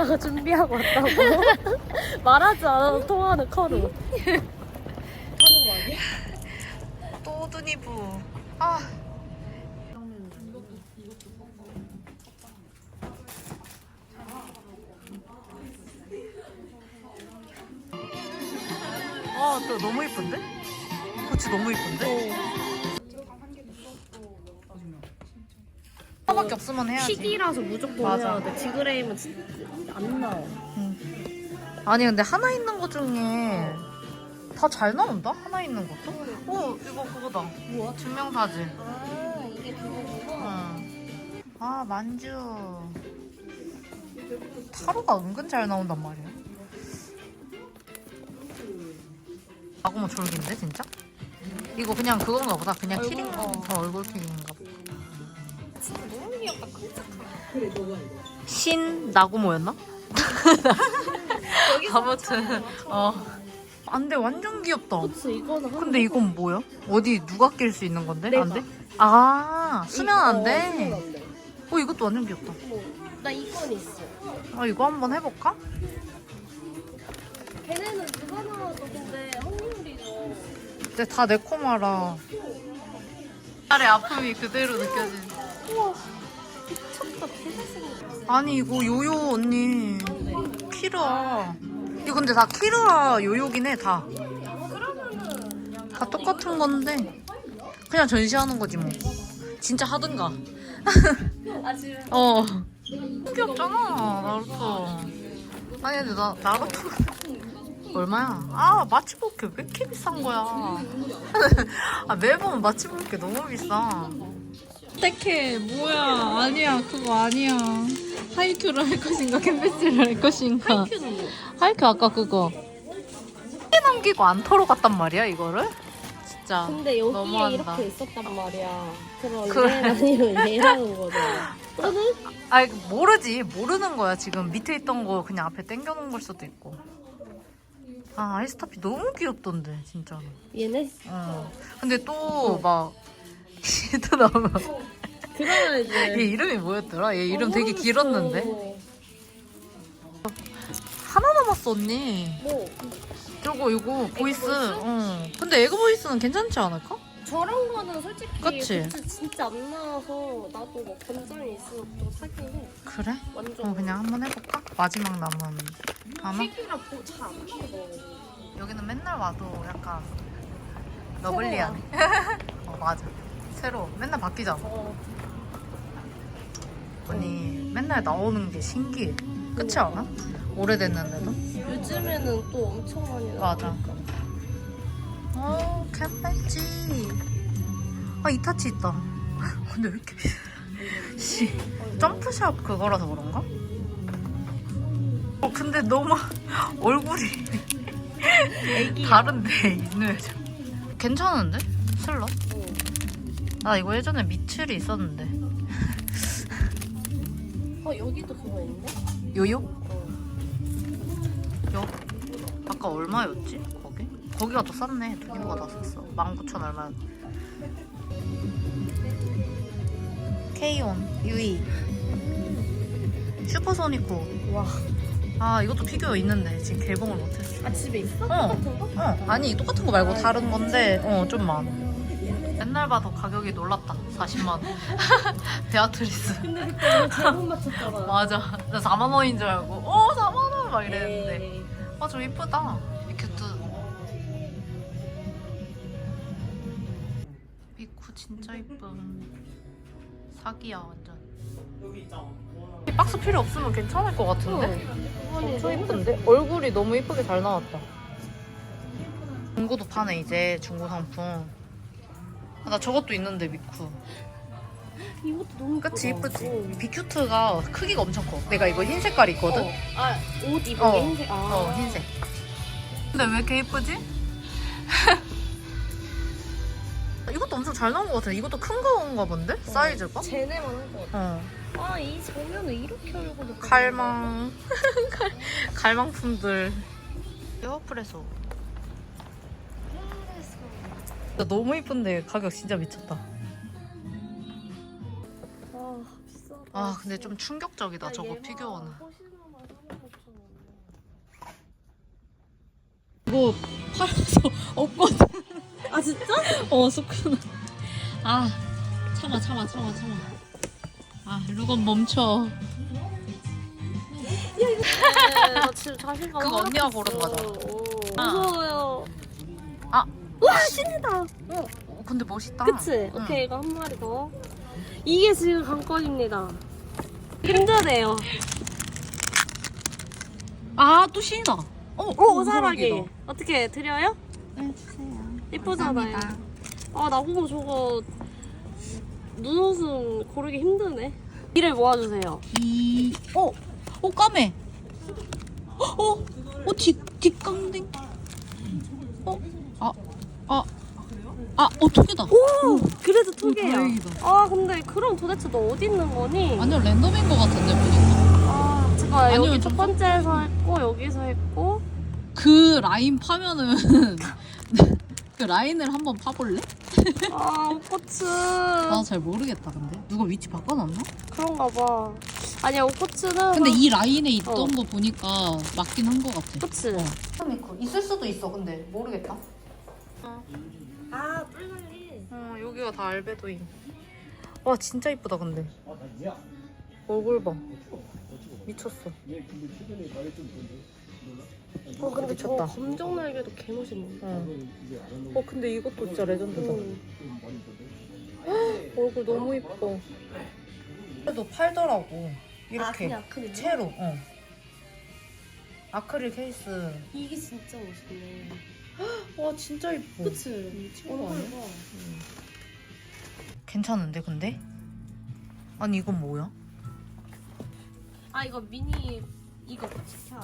오빠가 준비하고 왔다고. 말하지 않아도 통하는 커로. 하는 거 아니야? 또두니부. 아. 아, 또 너무 이쁜데? 그치, 너무 이쁜데? 하나밖에 없으면 해야지. PD라서 무조건 맞아. 해야 돼. 지그레이면 진짜 안 나와. 아니 근데 하나 있는 거 중에 다 잘 나온다? 하나 있는 것도? 오, 이거 그거다. 뭐야? 증명사진. 아, 이게 그거구나. 응. 아, 만주. 타로가 은근 잘 나온단 말이야. 아고모 졸긴데 진짜? 이거 그냥 그건가 보다. 그냥 키링. 얼굴 키링인가 보다. 진짜 너무 귀엽다. 끔찍하다. 신 나고모였나? 아무튼 안 돼, 완전 귀엽다. 그치, 이거는 근데 이건 뭐야? 어디 누가 낄 수 있는 건데? 내가. 안 돼? 아, 수면 안 수면 돼. 안 돼. 이것도 완전 귀엽다. 나 이건 있어. 이거 한번 해볼까? 걔네는 누가 나와도 근데 확률이죠. 근데 다 내 코마라. 살의 아픔이 그대로 느껴지는. 우와, 미쳤다. 개잘생겼어. 아니 이거 요요 언니 키르아. 이거 근데 다 키르아 요요긴 해 다. 다 똑같은 건데 그냥 전시하는 거지 뭐. 진짜 하든가. 아, 지금. 귀엽잖아 나루토. 아니 근데 나루토 얼마야? 아 마치볼게 왜 이렇게 비싼 거야? 아 매번 마치볼게 너무 비싸. 택해 뭐야? 아니야 그거 아니야. 하이큐를 할 것인가 캔베스를 할 것인가? 하이큐는 뭐? 하이큐 아까 그거 해 남기고 안 털어 갔단 말이야 이거를? 진짜 근데 여기에 너무한다. 이렇게 있었단 말이야. 그럼 그래. 얘 아니면 얘라는 거잖아. 또는? 아 모르지 모르는 거야 지금 밑에 있던 거 그냥 앞에 당겨놓은 걸 수도 있고. 아 아이스타피 너무 귀엽던데 진짜로. 얘네? 근데 또 막 시드 나오면 그러면 얘 이제. 이름이 뭐였더라? 얘 이름 되게 모르겠어. 길었는데 하나 남았어 언니. 뭐? 이거 보이스. 근데 에그 보이스는 괜찮지 않을까? 저런 거는 솔직히 그치? 굿즈 진짜 안 나와서 나도 뭐 건전이 있으면 또 사긴 해. 그래? 완전. 그냥 한번 해볼까? 마지막 남은 하나? 피규라 잘안 나오더라고. 여기는 맨날 와도 약간 러블리하네. 맞아. 새로 맨날 바뀌잖아. 언니 맨날 나오는 게 신기해. 그렇지 않아? 오래됐는데도? 요즘에는 또 엄청 많이 나와. 맞아. 캔배지. 이타치 있다. 근데 왜 이렇게 씨 점프샵 그거라서 그런가? 근데 너무 얼굴이 다른데 이누야죠. 괜찮은데? 슬롯? 나 이거 예전에 미츠리 있었는데. 여기도 그거 있네? 요요? 아까 얼마였지? 거기가 더 쌌네. 두니보가 다 쌌어. 19,000 얼마. 케이온, 유이, 슈퍼소니코. 와. 이것도 피규어 있는데 지금 개봉을 못했어. 집에 있어? 똑같은 거? 아니 똑같은 거 말고 다른 건데 좀 많아. 맨날 봐도 가격이 놀랍다. 40만 원. 베아트리스. 근데 그때 잘못 맞췄잖아. 맞아. 나 4만 원인 줄 알고 4만 원 막 이랬는데. 에이. 좀 이쁘다. 이 큐트. 미쿠 진짜 이쁨. 사기야 완전. 이 박스 필요 없으면 괜찮을 것 같은데? 엄청 이쁜데? 얼굴이 너무 이쁘게 잘 나왔다. 중고도 파네 이제 중고 상품. 나 저것도 있는데 미쿠. 이것도 너무 그치 예쁘다. 이쁘지? 비큐트가 크기가 엄청 커. 내가 이거 흰 색깔 있거든? 옷 입은 게 흰색. 흰색. 근데 왜 이렇게 이쁘지? 이것도 엄청 잘 나온 것 같아. 이것도 큰 거인가 본데? 사이즈가? 쟤네만 한 거 같아. 이 장면을 이렇게 얼굴을. 갈망. 갈망품들. 에어프레소. 너무 이쁜데 가격 진짜 미쳤다. 비싸다. 근데 좀 충격적이다 저거 피규어는. 이거 팔아서 없거든. 아 진짜? 스쿠나. 아, 참아. 아, 루건 멈춰. 나 지금 자신감. 그거 언니가 고른 거죠? 무서워요. 아, 와 신이다. 근데 멋있다. 그치? 응. 오케이 이거 한 마리 더. 이게 지금 관건입니다. 힘드네요. 아, 또 신이다. 오사라기. 어떻게 드려요? 네, 주세요. 이쁘잖아요. 감사합니다. 아 나보고 저거 눈웃음 고르기 힘드네. 이를 모아주세요. 까매. 뒷강댕. 토끼다. 오 그래도 톡이에요. 다행이다. 아 근데 그럼 도대체 너 어디 있는 거니? 완전 랜덤인 것 같은데, 보니까. 아 잠깐 아니면 여기 첫 좀 번째에서 했고 여기서 했고. 그 라인 파면은 그 라인을 한번 파볼래? 아 옷코츠. 나 잘 모르겠다 근데 누가 위치 바꿔놨나? 그런가 봐. 아니야 옷코츠는. 근데 이 라인에 있던 어. 거 보니까 맞긴 한 것 같아. 그치? 있을 수도 있어 근데 모르겠다. 아 뿔갈리. 여기가 다 알베도인. 와 진짜 이쁘다 근데. 얼굴 봐. 미쳤어. 근데 저 미쳤다. 검정 날개도 개멋있네. 근데 이것도 진짜 레전드다. 얼굴 너무 이뻐. 그래도 팔더라고. 이렇게 아크릴. 채로. 아크릴 케이스. 이게 진짜 멋있네. 와 진짜 이뻐. 그치? 미친 거 얼굴 아니야? 봐. 괜찮은데 근데? 아니 이건 뭐야? 아 이거 미니 이거 시켜.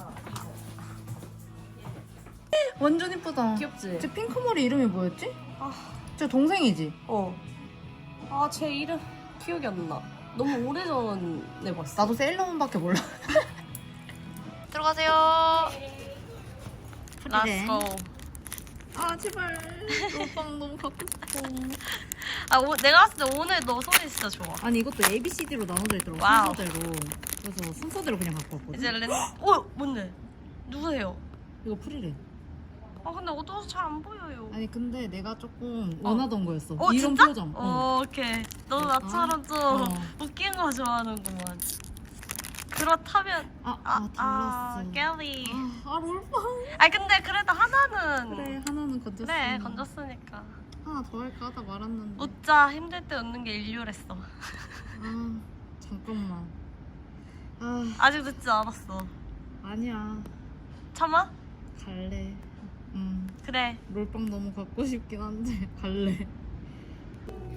완전 이쁘다. 귀엽지? 쟤 핑크머리 이름이 뭐였지? 아. 쟤 동생이지? 아 제 이름 기억이 안 나. 너무 오래전에 봤어. 나도 세일러문밖에 몰라. 들어가세요. Let's go. 아 제발. 오빠는 너무 갖고 싶어. 내가 봤을 때 오늘 너 소리 진짜 좋아. 아니 이것도 ABCD로 나눠져 있더라고. 와우. 순서대로. 그래서 순서대로 그냥 갖고 왔거든. 이제 뭔데? 누구세요? 이거 프리래. 근데 어두워서 잘 안 보여요. 아니 근데 내가 조금 원하던 거였어. 이런 진짜? 표정. 오케이. 너 나처럼 좀 웃긴 거 좋아하는구만. 그렇다면 달랐어. 갤리. 롤빵. 근데 그래도 하나는 그래 하나는 건졌어. 그래 건졌으니까. 하나 더 할까 하다 말았는데. 웃자. 힘들 때 웃는 게 인류랬어. 잠깐만. 아직 늦지 않았어. 아니야. 참아? 갈래. 그래. 롤빵 너무 갖고 싶긴 한데 갈래.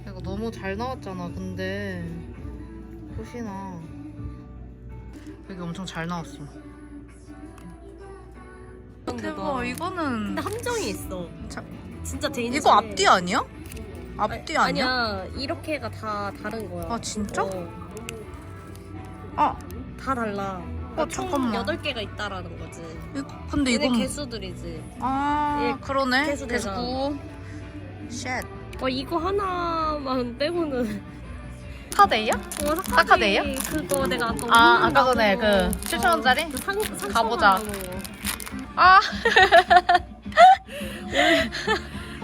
이거 너무 잘 나왔잖아. 근데 혹시나 여기 엄청 잘 나왔어. 대박. 이거는 근데 함정이 있어. 진짜 데인지. 이거 앞뒤 아니야? 앞뒤 아니야? 아니야. 이렇게가 다 다른 거야. 아 진짜? 다 달라. 잠깐만. 8개가 있다라는 거지. 근데 얘네 이건 개수들이지. 그러네. 개수 개수 되잖아. 9. 쉣. 이거 하나만 빼고는 카데이야? 사카데이야? 그거 내가 아까 아까 전에 그 7,000원짜리? 가보자.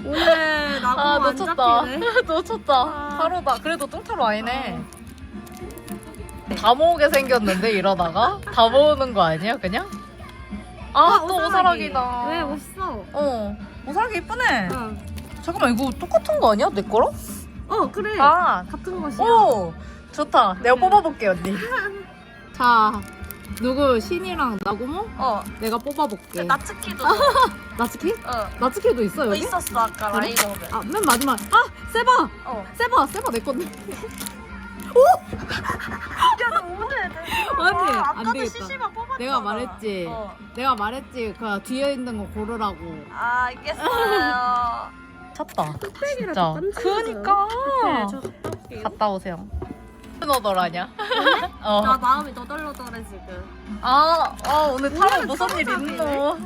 오늘 나보고 안 놓쳤다. 잡히네. 놓쳤다. 타로다. 그래도 뚱타로 아니네. 다 모으게 생겼는데 이러다가? 다 모으는 거 아니야 그냥? 또 오사락이다. 왜 멋있어? 오사락이 이쁘네. 응. 잠깐만 이거 똑같은 거 아니야? 내 거랑? 그래. 같은 것이야. 좋다. 내가 뽑아볼게 언니. 자 누구 신이랑 나고모? 내가 뽑아볼게. 나츠키도. 나츠키? 나츠키도 있어 여기? 있었어 아까 그래? 라이버는. 맨 마지막. 세바 내 건데. 야, 너 오늘 아니, 안 아까도 되겠다. CC만 뽑았잖아. 내가 말했지 그 뒤에 있는 거 고르라고. 알겠어요. 찼다. 진짜. 그니까. 저 갔다 올게요. 갔다 오세요. 너덜하냐? 나 마음이 너덜너덜해 지금. 오늘 타로 무슨 일 있노?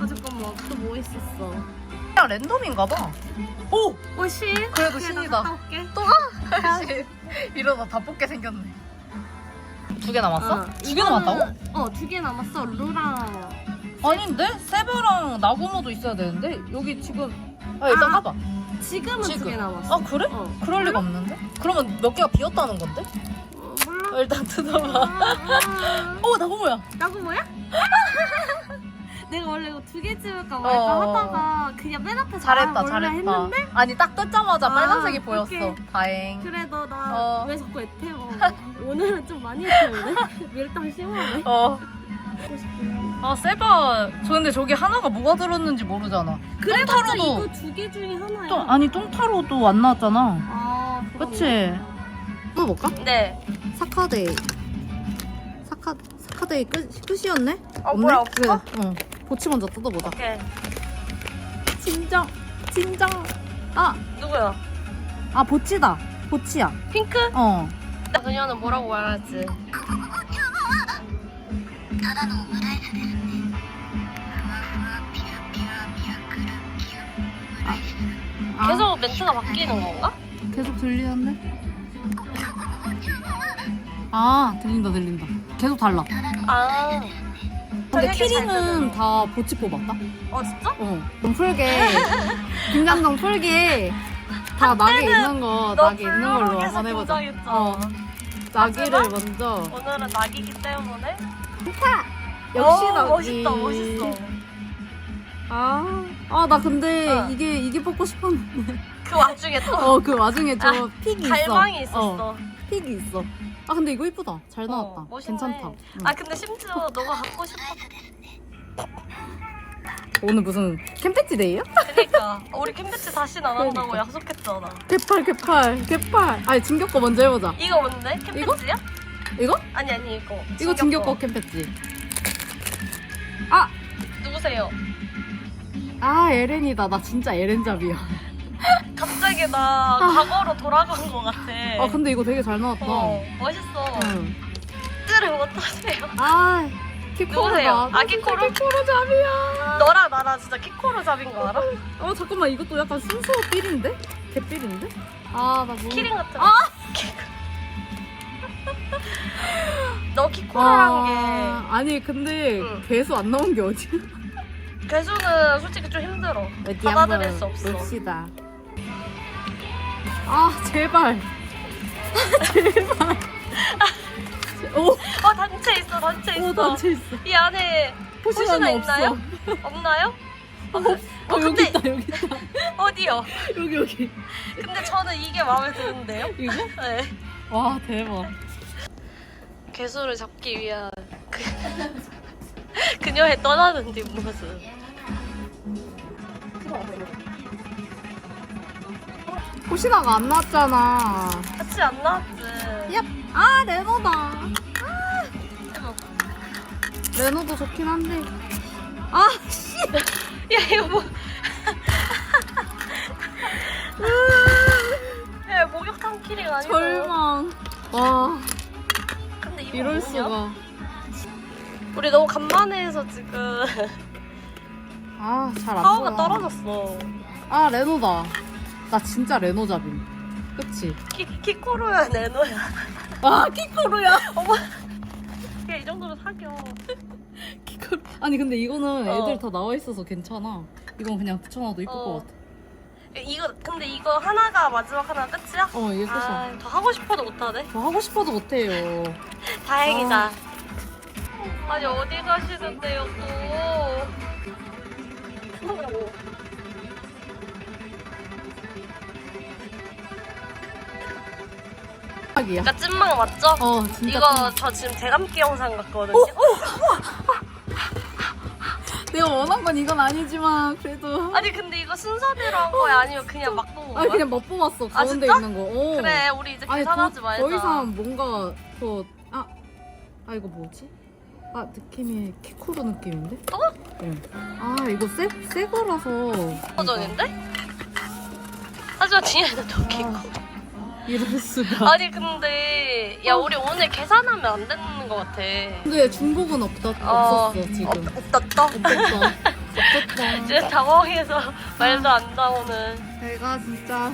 잠깐만. 또 뭐 있었어? 그냥 랜덤인가 봐. 신? 그래도 그래, 신이다. 나 갔다 올게. 이러다 다 뽑게 생겼네. 2개 남았어? 2개 이거는- 남았다고? 2개 남았어. 루랑 아닌데? 세바랑 나고모도 있어야 되는데? 여기 지금 일단 까봐. 지금은 2개 남았어. 아 그래? 그럴 리가 없는데? 그러면 몇 개가 비었다는 건데? 몰라. 일단 뜯어봐. 나고모야. 나고 뭐야? 내가 원래 이거 2개 찍을까 말까 하다가 그냥 맨 앞에 잘했다 원래 했는데 아니 딱 뜯자마자 빨간색이 오케이. 보였어. 다행. 그래도 나 어. 왜 자꾸 애태워. 오늘은 좀 많이 애태우네. 밀당 심하네. 세바. 근데 저기 하나가 뭐가 들었는지 모르잖아. 그래봤자 똥타로도 이거 2개 중에 하나야. 아니 똥타로도 안 나왔잖아. 아, 그치? 뜯어볼까? 네. 사카데이. 사카데이 끝이었네? 뭐야, 없어? 그래. 보치 먼저 뜯어보자. 오케이. 진정. 누구야? 보치다. 보치야. 핑크? 어. 그녀는 뭐라고 말하지? 계속 멘트가 바뀌는 건가? 계속 들리는데? 들린다. 계속 달라. 아. 근데 되게 잘 키링은 되네. 다 보치 뽑았다? 진짜? 좀 풀게. 긴장 좀 풀게. 다 낙에 있는 거, 낙에 있는 걸로 한번 해보자. 낙이를 하지만 먼저. 오늘은 낙이기 때문에. 역시 낙이. 멋있어. 나 근데 이게 뽑고 싶었는데. 그 와중에 또 그 와중에 저 픽이 있어. 갈망이 있었어. 픽이 있어. 근데 이거 이쁘다. 잘 나왔다. 멋있네. 괜찮다. 근데 심지어 너가 갖고 싶어. 오늘 무슨 캠페치 데이야? 그러니까 우리 캠페치 다시는 안 한다고 그러니까. 약속했잖아. 개팔. 진격 거 먼저 해보자. 이거 뭔데? 캠페치야? 이거? 아니 이거. 이거 진격 거 캠페치. 누구세요? 에렌이다. 나 진짜 에렌잡이야. 갑자기 나 과거로 돌아간 것 같아. 근데 이거 되게 잘 나왔다. 멋있어. 응. 뜰을 못하세요. 키코로다. 누구세요? 키코로? 키코로잡이야. 너랑 나랑 진짜 키코로 잡인 거 알아? 잠깐만, 이것도 약간 순수 삘인데? 개삘인데? 나 너무. 키링 같은 거. 너 키코로란 게 아니, 근데 응. 괴수 안 나온 게 어디야? 괴수는 솔직히 좀 힘들어. 받아들일 수 없어. 봅시다. 제발. 단체 있어. 단체 있어. 이 안에 호시나는 있나요? 없나요? 여기 있다. 어디요? 여기. 근데 저는 이게 마음에 드는데요? 이거? 네. 와, 대박. 괴수를 잡기 위한 그녀의 떠나는 뒷모습. 호시나가 안 나왔잖아. 같이 안 나왔지. 얍. 레노다. 레노도 좋긴 한데. 야 이거 뭐? 야 목욕탕 키링 아니고. 절망. 와, 근데 이거 이럴 뭐냐? 수가. 우리 너무 간만에 해서 지금 잘 안 파워가 보여. 떨어졌어. 레노다. 나 진짜 레노잡임. 그치? 키코로야 네노야. 키코로야. 어머. 야 이 정도면 사겨. 키코로. 아니, 근데 이거는 어. 애들 다 나와 있어서 괜찮아. 이건 그냥 붙여놔도 이쁠 것 같아. 근데 이거 하나가 마지막 하나 끝이야? 이게 끝이야. 더 하고 싶어도 못하네. 저 하고 싶어도 못해요. 다행이다. 아니 어디 가시는데요 또? 딱이야. 그러니까 찐망 맞죠? 진짜. 이거 저 지금 대감기 영상 같거든요. 내가 원한 건 이건 아니지만 그래도. 아니 근데 이거 순서대로 한 거야? 아니면 그냥 막 뽑은 거야? 그냥 맛보았어. 가운데 진짜? 있는 거. 그래 우리 이제 아니, 계산하지 말자. 더 이상 뭔가 더. 이거 뭐지? 느낌이 키코로 느낌인데? 또? 응. 이거 새 거라서. 버전인데? 하지만 뒤에는 저기 있고. 이럴 수가. 아니 근데 야 우리 오늘 계산하면 안 되는 것 같아. 근데 중복은 없었어 지금. 없었다. 없었어. 지금 당황해서 말도 안 나오는. 내가 진짜.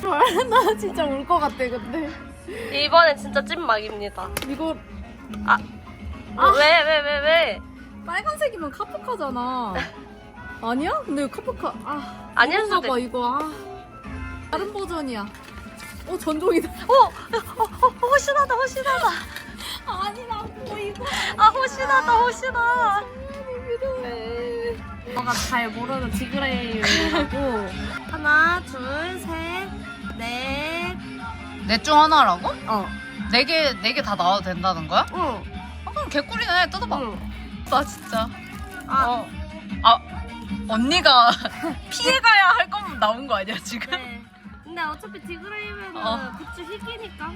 나 진짜 울 것 같아 근데. 이번엔 진짜 찐막입니다. 이거. 왜? 빨간색이면 카프카잖아. 아니야? 근데 카프카 아니야, 그런가 봐 이거. 다른 버전이야. 전종이다. 호신하다. 아니라고 이거. 호신하다. 너가 잘 모르는 지그레이라고. 하나, 둘, 셋, 넷. 넷 중 하나라고? 어. 네 개 다 나와도 된다는 거야? 응. 그럼 개꿀이네. 뜯어봐. 응. 나 진짜. 언니가 피해가야 할 거면 나온 거 아니야 지금? 네. 근데 어차피 디그레이면은 굿즈 희귀니까.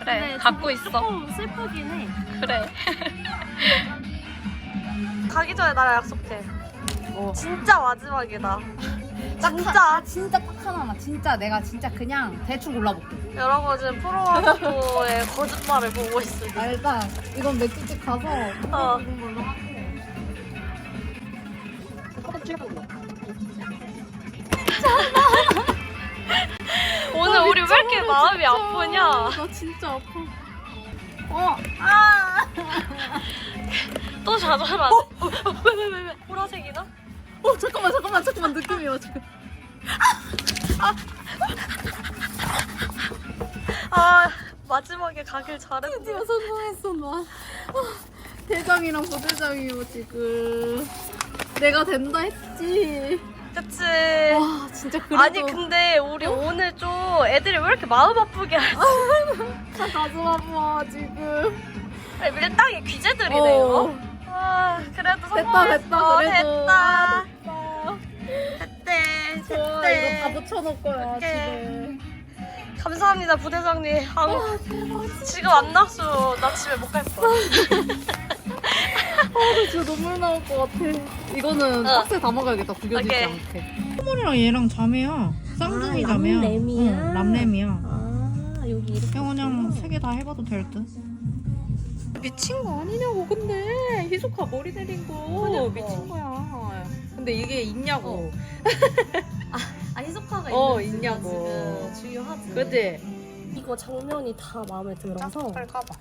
그래. 근데 갖고 좀 있어. 조금 슬프긴 해. 그래. 가기 전에 나랑 약속해. 진짜 마지막이다. 진짜 딱 하나만. 진짜 내가 진짜 그냥 대충 골라볼게. 여러분 지금 프로와토의 거짓말을 보고 있습니다. 일단 이건 맥주집 가서 입은 걸로 하고. 오늘 우리 왜 이렇게 마음이 아프냐? 나 진짜 아파. 또 자잖아. 왜? 보라색이나? 잠깐만 느낌이 와 지금. 마지막에 가길 잘했네. 드디어 성공했어 나. 대장이랑 부대장이요 지금. 내가 된다 했지. 그치. 와 진짜 그래도. 아니 근데 우리 오늘 좀 애들이 왜 이렇게 마음 아프게 하지? 나 가슴 아파 지금. 우리 땅에 귀재들이네요. 그래도 성공했어. 그래도. 됐대. 좋아 이거 다 붙여놓을 거야 집에. 감사합니다 부대장님. 지금 안 나왔어. 나 집에 못 갈 거야. 나 진짜 눈물 나올 것 같아. 이거는 박스에 담아가야겠다. 구겨지지 오케이. 않게. 소몰이랑 얘랑 자매야. 쌍둥이 자매야. 람램이야? 응, 람램이야. 여기 이렇게. 그냥 3개 다 해봐도 될 듯. 미친 거 아니냐고 근데 희소카 머리 내린 거 그러니까. 미친 거야. 근데 이게 있냐고. 희소카가 있냐고. 지금 중요하지. 그치? 이거 장면이 다 마음에 들어서. 빨리 까봐.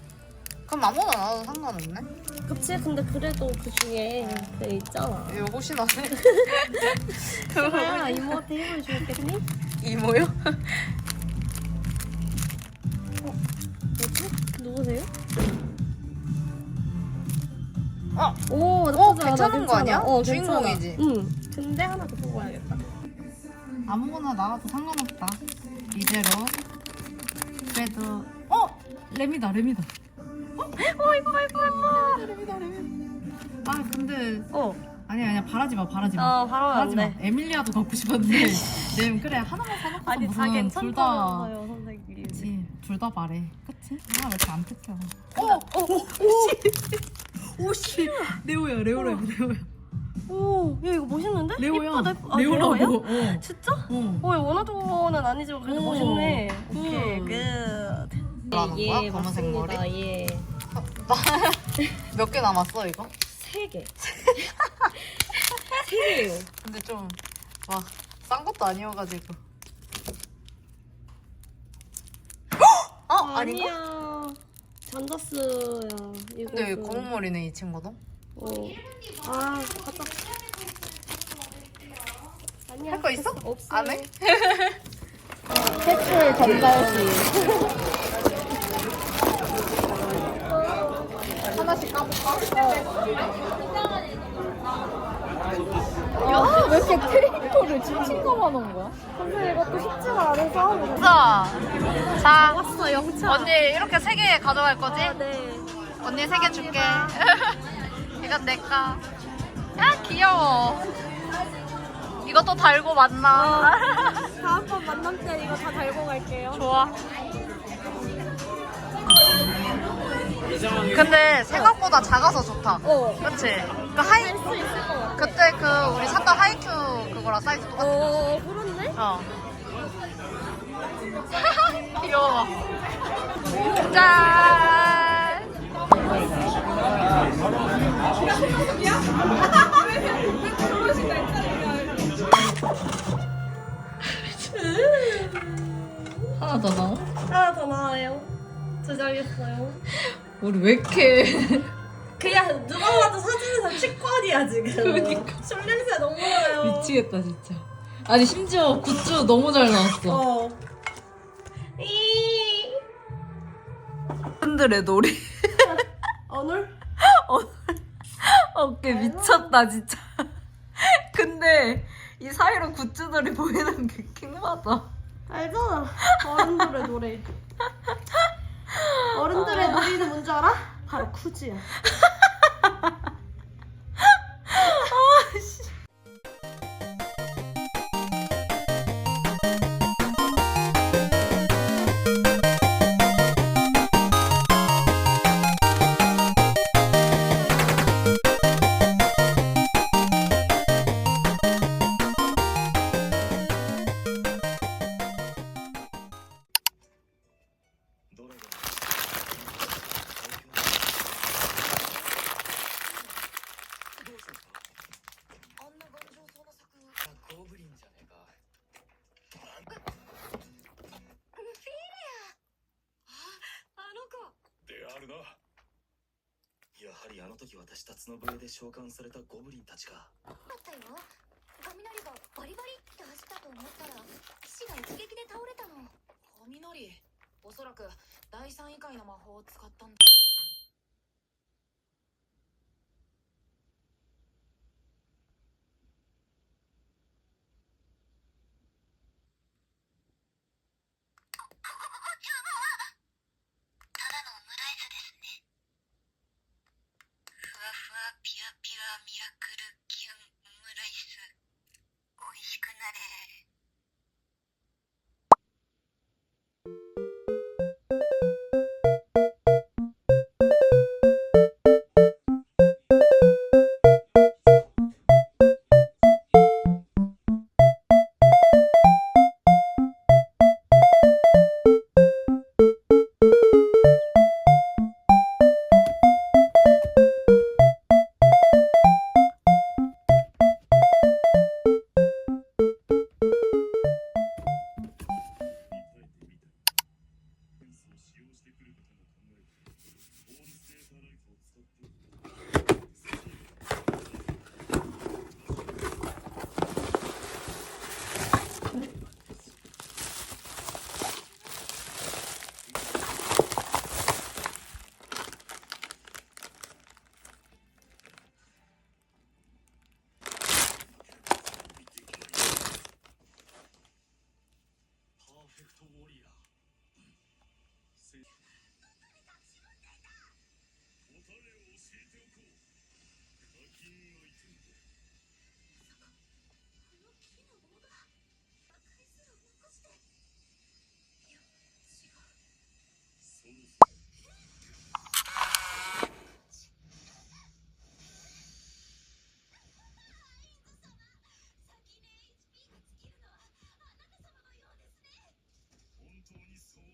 그럼 아무거나 나와도 상관없네? 그치? 근데 그래도 그 중에 그 있잖아. 이거 혹시 나네? 그래 이모한테 힘을 주겠니? 이모요? 뭐지? 누구세요? 오, 나쁘지 않아, 괜찮은 거 아니야? 괜찮아. 주인공이지? 응. 근데 하나 더 뽑아야겠다. 아무거나 나와도 상관없다. 이대로. 그래도 램이다. 이뻐. 램이다. 아 근데 아니야 바라지 마. 바로 바라지 마. 안 돼. 에밀리아도 갖고 싶었는데 램 그래 하나만 사놓고서 아니 다 무슨 괜찮다면서요 선생님. 그치 둘 다 말해. 그치? 왜 이렇게 안 뜯겨? 오씨 레오야. 오, 야 이거 멋있는데? 레오야. 이쁘다. 레오라고. 진짜? 어. 원하도는 아니지만 그래도 멋있네. 오케이, 굿. 굿. 뭐라는 거야? 검은색 머리? 예. 몇 개 남았어 이거? 3개. 3개예요. 근데 좀 막 싼 것도 아니어가지고. 아닌가? 아니야. 잔다스야. 이거. 근데 왜 검은 머리네 이 친구도? 가자. 아니야. 할 거 있어? 없어. 안 해? 해출 전자시. 하나씩 까볼까? 왜 이렇게 트레이터를 지친거만 온 거야? 근데 이것도 쉽지가 않아서. 자, 왔어, 영차. 언니 이렇게 3개 가져갈 거지? 네. 언니 3개 줄게. 이건 내 거. 야, 귀여워. 이것도 달고 만나. 다음번 만남 때 이거 다 달고 갈게요. 좋아. 근데 생각보다 작아서 좋다. 그치? 그 하이, 할 수 있을 것 같아. 그때 그 우리 샀던 하이큐 그거랑 사이즈 똑같아. 그렇네? 귀여워. 짠! 하나 더 나와? 하나 더 나와요. 저장했어요. 우리 왜 이렇게 그냥 누가 봐도 사진에서 치권이야 지금. 그러니까. 술 냄새 너무 나요. 미치겠다 진짜. 아니 심지어 굿즈 너무 잘 나왔어. 어. 이. 팬들의 놀이. 오늘? 어깨 미쳤다 진짜. 근데 이 사이로 굿즈들이 보이는 게 킹받아. 알잖아. 어른들의 노래. 어른들의 노래는 뭔지 알아? 바로 쿠즈야.やはりあの時私たちの笛で召喚されたゴブリンたちがだったよ。雷がバリバリって走ったと思ったら騎士が一撃で倒れたの。雷、おそらく第三異界の魔法を使ったんだ。ふわふわピュアピュアミラクルキュンオムライス。美味しくなれ。パーフェクトウォリアー答えを教えておこう課金アイテムこの木の棒が赤い巣を残して。いや、違う。そろそろ本当にそう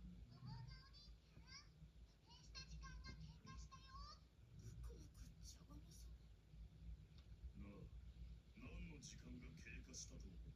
思うかなあ何の時間が経過したと思う